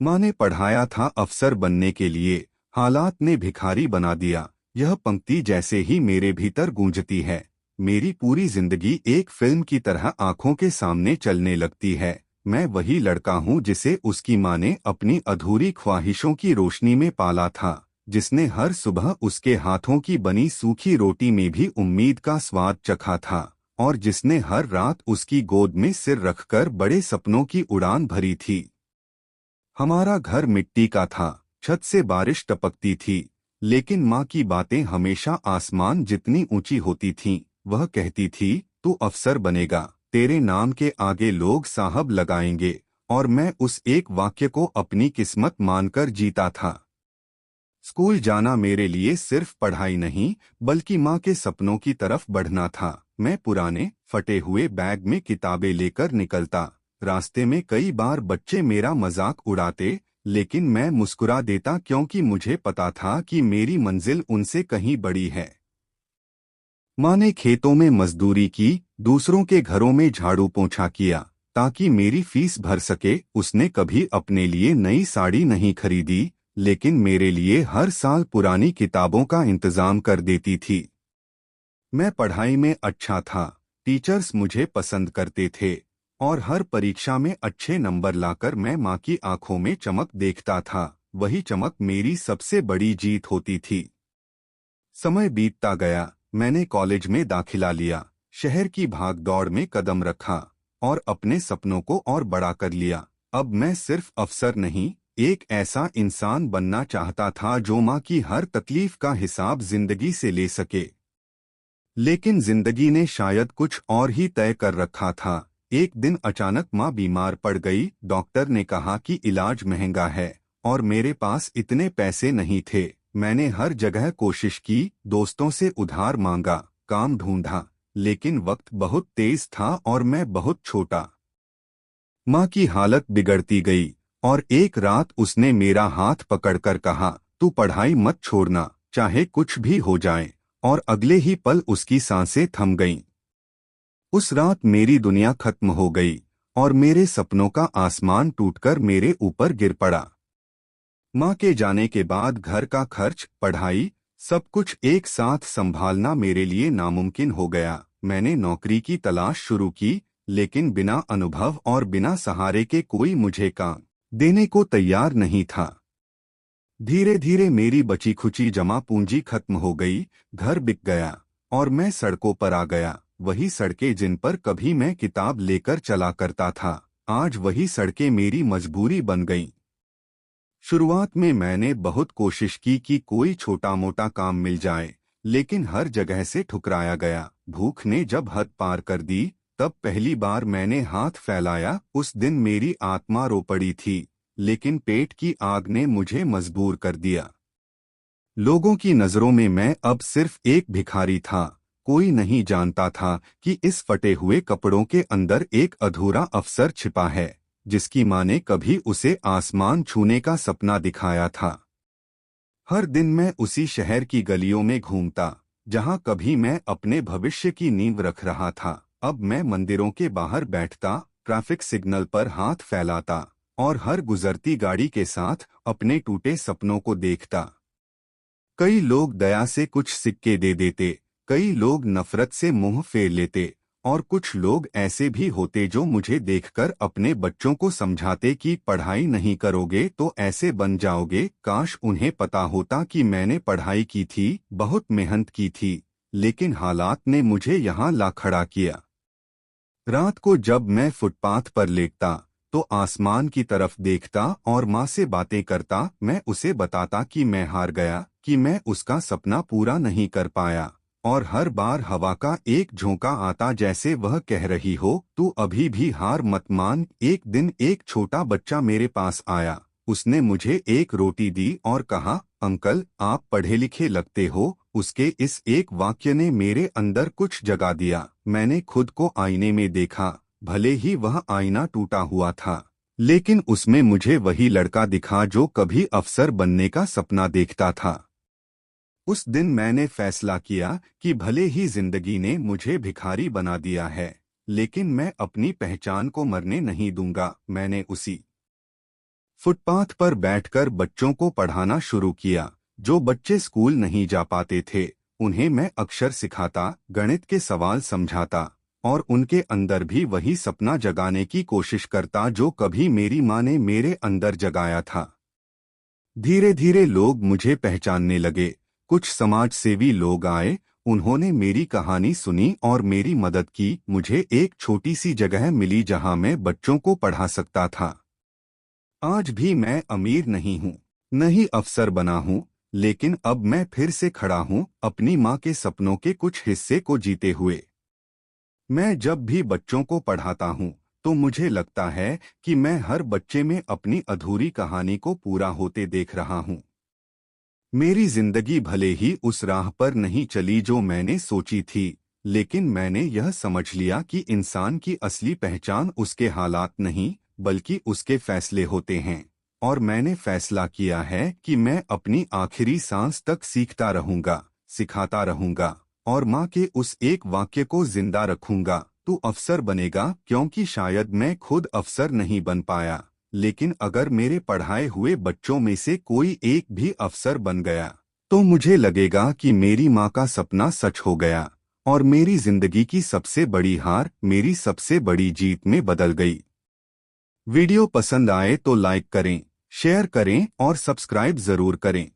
माँ ने पढ़ाया था अफसर बनने के लिए, हालात ने भिखारी बना दिया। यह पंक्ति जैसे ही मेरे भीतर गूंजती है, मेरी पूरी जिंदगी एक फिल्म की तरह आंखों के सामने चलने लगती है। मैं वही लड़का हूँ जिसे उसकी माँ ने अपनी अधूरी ख्वाहिशों की रोशनी में पाला था, जिसने हर सुबह उसके हाथों की बनी सूखी रोटी में भी उम्मीद का स्वाद चखा था, और जिसने हर रात उसकी गोद में सिर रखकर बड़े सपनों की उड़ान भरी थी। हमारा घर मिट्टी का था, छत से बारिश टपकती थी, लेकिन माँ की बातें हमेशा आसमान जितनी ऊंची होती थीं। वह कहती थी, तू अफसर बनेगा, तेरे नाम के आगे लोग साहब लगाएंगे। और मैं उस एक वाक्य को अपनी किस्मत मानकर जीता था। स्कूल जाना मेरे लिए सिर्फ पढ़ाई नहीं, बल्कि माँ के सपनों की तरफ बढ़ना था। मैं पुराने फटे हुए बैग में किताबें लेकर निकलता। रास्ते में कई बार बच्चे मेरा मजाक उड़ाते, लेकिन मैं मुस्कुरा देता क्योंकि मुझे पता था कि मेरी मंजिल उनसे कहीं बड़ी है। माँ ने खेतों में मजदूरी की, दूसरों के घरों में झाड़ू पोंछा किया, ताकि मेरी फीस भर सके। उसने कभी अपने लिए नई साड़ी नहीं खरीदी, लेकिन मेरे लिए हर साल पुरानी किताबों का इंतजाम कर देती थी। मैं पढ़ाई में अच्छा था, टीचर्स मुझे पसंद करते थे, और हर परीक्षा में अच्छे नंबर लाकर मैं माँ की आंखों में चमक देखता था। वही चमक मेरी सबसे बड़ी जीत होती थी। समय बीतता गया, मैंने कॉलेज में दाखिला लिया, शहर की भागदौड़ में कदम रखा, और अपने सपनों को और बड़ा कर लिया। अब मैं सिर्फ अफसर नहीं, एक ऐसा इंसान बनना चाहता था जो माँ की हर तकलीफ का हिसाब जिंदगी से ले सके। लेकिन जिंदगी ने शायद कुछ और ही तय कर रखा था। एक दिन अचानक माँ बीमार पड़ गई। डॉक्टर ने कहा कि इलाज महंगा है, और मेरे पास इतने पैसे नहीं थे। मैंने हर जगह कोशिश की, दोस्तों से उधार मांगा, काम ढूंढा, लेकिन वक्त बहुत तेज था और मैं बहुत छोटा। माँ की हालत बिगड़ती गई, और एक रात उसने मेरा हाथ पकड़कर कहा, तू पढ़ाई मत छोड़ना, चाहे कुछ भी हो जाए। और अगले ही पल उसकी सांसें थम गईं। उस रात मेरी दुनिया खत्म हो गई, और मेरे सपनों का आसमान टूटकर मेरे ऊपर गिर पड़ा। माँ के जाने के बाद घर का खर्च, पढ़ाई, सब कुछ एक साथ संभालना मेरे लिए नामुमकिन हो गया। मैंने नौकरी की तलाश शुरू की, लेकिन बिना अनुभव और बिना सहारे के कोई मुझे काम देने को तैयार नहीं था। धीरे धीरे मेरी बची खुची जमा पूंजी खत्म हो गई, घर बिक गया, और मैं सड़कों पर आ गया। वही सड़कें जिन पर कभी मैं किताब लेकर चला करता था, आज वही सड़कें मेरी मजबूरी बन गईं। शुरुआत में मैंने बहुत कोशिश की कि कोई छोटा मोटा काम मिल जाए, लेकिन हर जगह से ठुकराया गया। भूख ने जब हद पार कर दी, तब पहली बार मैंने हाथ फैलाया। उस दिन मेरी आत्मा रो पड़ी थी, लेकिन पेट की आग ने मुझे मजबूर कर दिया। लोगों की नजरों में मैं अब सिर्फ एक भिखारी था। कोई नहीं जानता था कि इस फटे हुए कपड़ों के अंदर एक अधूरा अफसर छिपा है, जिसकी माँ ने कभी उसे आसमान छूने का सपना दिखाया था। हर दिन मैं उसी शहर की गलियों में घूमता, जहाँ कभी मैं अपने भविष्य की नींव रख रहा था। अब मैं मंदिरों के बाहर बैठता, ट्रैफिक सिग्नल पर हाथ फैलाता, और हर गुजरती गाड़ी के साथ अपने टूटे सपनों को देखता। कई लोग दया से कुछ सिक्के दे देते, कई लोग नफरत से मुंह फेर लेते, और कुछ लोग ऐसे भी होते जो मुझे देखकर अपने बच्चों को समझाते कि पढ़ाई नहीं करोगे तो ऐसे बन जाओगे। काश उन्हें पता होता कि मैंने पढ़ाई की थी, बहुत मेहनत की थी, लेकिन हालात ने मुझे यहाँ ला खड़ा किया। रात को जब मैं फुटपाथ पर लेटता, तो आसमान की तरफ देखता और माँ से बातें करता। मैं उसे बताता कि मैं हार गया, कि मैं उसका सपना पूरा नहीं कर पाया। और हर बार हवा का एक झोंका आता, जैसे वह कह रही हो, तू अभी भी हार मत मान। एक दिन एक छोटा बच्चा मेरे पास आया। उसने मुझे एक रोटी दी और कहा, अंकल आप पढ़े लिखे लगते हो। उसके इस एक वाक्य ने मेरे अंदर कुछ जगा दिया। मैंने खुद को आईने में देखा, भले ही वह आईना टूटा हुआ था, लेकिन उसमें मुझे वही लड़का दिखा जो कभी अफसर बनने का सपना देखता था। उस दिन मैंने फैसला किया कि भले ही जिंदगी ने मुझे भिखारी बना दिया है, लेकिन मैं अपनी पहचान को मरने नहीं दूंगा। मैंने उसी फुटपाथ पर बैठकर बच्चों को पढ़ाना शुरू किया। जो बच्चे स्कूल नहीं जा पाते थे उन्हें मैं अक्षर सिखाता, गणित के सवाल समझाता और उनके अंदर भी वही सपना जगाने की कोशिश करता जो कभी मेरी माँ ने मेरे अंदर जगाया था। धीरे धीरे लोग मुझे पहचानने लगे। कुछ समाजसेवी लोग आए, उन्होंने मेरी कहानी सुनी और मेरी मदद की। मुझे एक छोटी सी जगह मिली जहां मैं बच्चों को पढ़ा सकता था। आज भी मैं अमीर नहीं हूँ, न ही अफसर बना हूँ, लेकिन अब मैं फिर से खड़ा हूँ अपनी माँ के सपनों के कुछ हिस्से को जीते हुए। मैं जब भी बच्चों को पढ़ाता हूँ तो मुझे लगता है कि मैं हर बच्चे में अपनी अधूरी कहानी को पूरा होते देख रहा हूँ। मेरी जिंदगी भले ही उस राह पर नहीं चली जो मैंने सोची थी, लेकिन मैंने यह समझ लिया कि इंसान की असली पहचान उसके हालात नहीं बल्कि उसके फैसले होते हैं। और मैंने फैसला किया है कि मैं अपनी आखिरी सांस तक सीखता रहूंगा, सिखाता रहूंगा और माँ के उस एक वाक्य को जिंदा रखूंगा, तू अफसर बनेगा। क्योंकि शायद मैं खुद अफसर नहीं बन पाया, लेकिन अगर मेरे पढ़ाए हुए बच्चों में से कोई एक भी अफसर बन गया तो मुझे लगेगा कि मेरी माँ का सपना सच हो गया और मेरी जिंदगी की सबसे बड़ी हार मेरी सबसे बड़ी जीत में बदल गई। वीडियो पसंद आए तो लाइक करें, शेयर करें और सब्सक्राइब जरूर करें।